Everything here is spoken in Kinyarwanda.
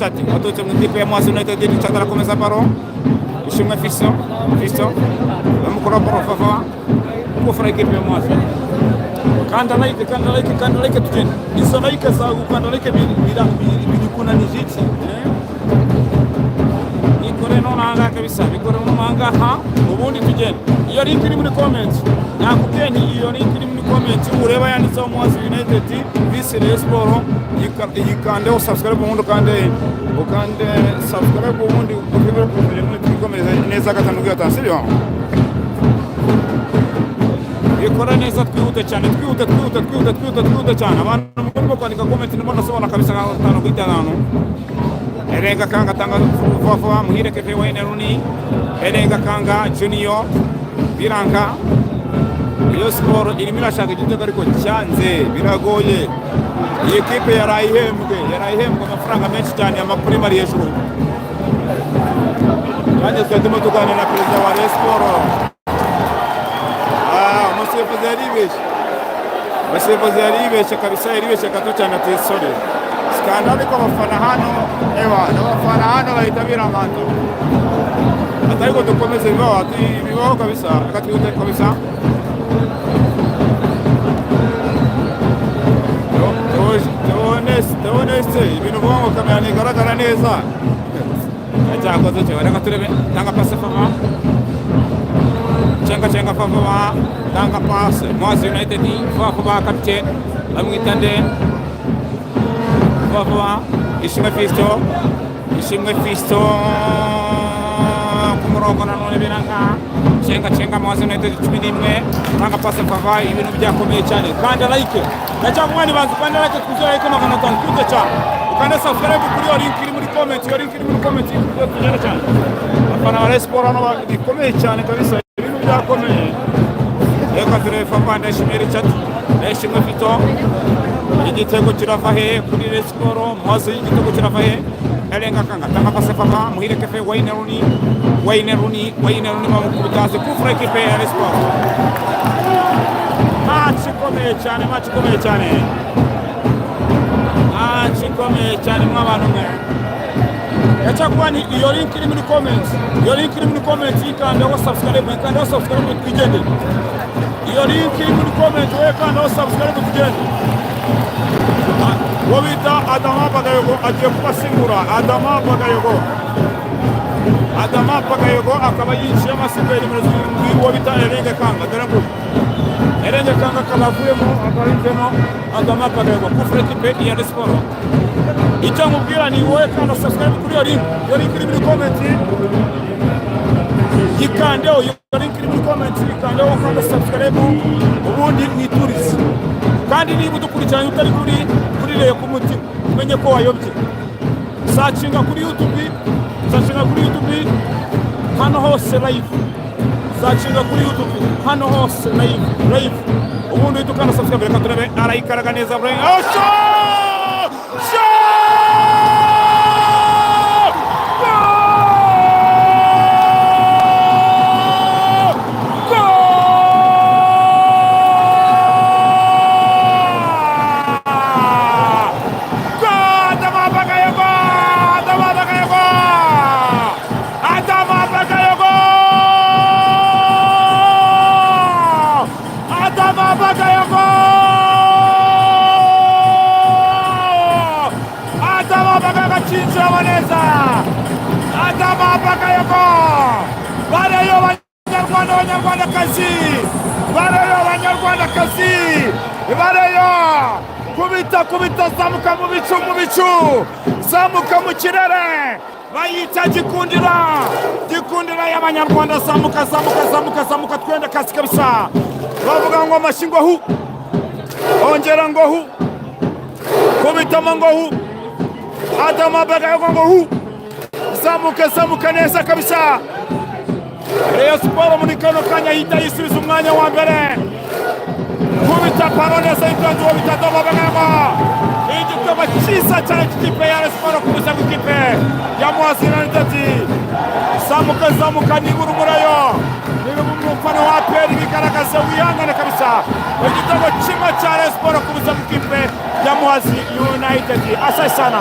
Tati waturutse mu ikipe ya Muhazi United Richard arakomeza baro Ishimwe Fiston bamukora baro Fafa kufura ikipe ya Muhazi kanda like tugende izo like za kanda like bilikuna nijiti ikore no nanga kabisa bikore no nanga ha ubundi tugende iyo link iri muri comment nakubwiye nti iyo link iri muri comment ureba yanditseho Muhazi United vs Sport yikande subscribe ubundi ukande subscribe ubundi ukubira kumenya muri komereza neza gatanu gatanu sibyo ikora neza twihute cyane twihute cyane abantu mugomba kwandika comment nibona sobona kabisa gatanu gatanu Erenga Kanga tanga Fafa muhire kefe Wayne Rooney Erenga Kanga Junior Biranga iyo Sport irimo irashaka igitego ariko cyanze biragoye iyi ekipe yarayihembwe amafaranga menshi cyane y'amaprime hejuru kandi twatuma tuganira na perezida wa Rayon Sport umusifuzi yaribeshye kabisa yaribeshye gato cyane atesore skandali kwa abafana hano n'abafana hano bahita biramanta atariko dukomeze bibaho kabisa akatwite kabisa Honeste ibintu bongo kamera nigaragara neza cyakoze cyo reka turebe tanga passe Fafa chenga Fafa tanga passe Muhazi United Fafa kapite amwitande Fafa Ishimwe Fiston kumurongo nanone biranga chenga Muhazi United 11 tanga passe Fafa ibintu byakomeye cyane kandi like Nachamwani bantu kwenda like kuzora iko makana tankuta cha ukanda subscribe kuri yo link iri muri comment kujana cyane afana Rayon Sport hano bikomeye cyane kabisa ibintu byakomeye reka turebe Fafa ndashimira Richard ndashimira Fiston igitego kirava he kuri Rayon Sport Muhazi igitego kirava he Erenga Kanga tanga passe Fafa muhire kefe Wayne Rooney bamukubitaze kufura ikipe ya Rayon Sport match ikomeye cyane mw'abantu mwe yacakuba ni iyo link iri muri comment ikandaho subscribe tugende iyo link iri muri comment ikandaho subscribe tugende wabita Adama Bagayogo agiye kubasimbura Adama Bagayogo akaba yinjiye amasiperi muri wabita Erenga Kanga Erenga Kanga kalavuyemo akaritemo Adama Bagayogo kufura ikipe ya Rayon Sport icyo mubwira ni wowe kandi subscribe kuri iyo link iri muri comment yikandeho kandi subscribe ubundi mwiturize kandi niba udukurikiranye utari kuri Rayon ku mutima umenye ko wayobye sacinga kuri YouTube hano hose live sacinga kuri YouTube hano hose live ubundi tukana subscribe reka turebe arayikaraga neza bro Adama Bagayogo bareyo abanyarwandakazi bareyo kubita zamuka mu bicu zamuka mu kirere bayita gikundira y'abanyarwanda zamuka twende kasi kabisa bavuga ngo amashingo hu ongera ngo hu kubitamo ngo hu Adama Bagayogo ngo hu zamuka neza kabisa Rayon Sport muri kano kanya hita yisubiza umwanya wa mbere kubita parole zaitanze wabita Adama Bagayogo igitego cyiza cyane cy'ikipe ya Rayon Sport kubuza ikipe ya Muhazi United zamuka nibura umurayo niba umufana wa APR bigaragaza wihangane kabisa igitego kimwe cya Rayon Sport kubuza ikipe ya Muhazi United asante sana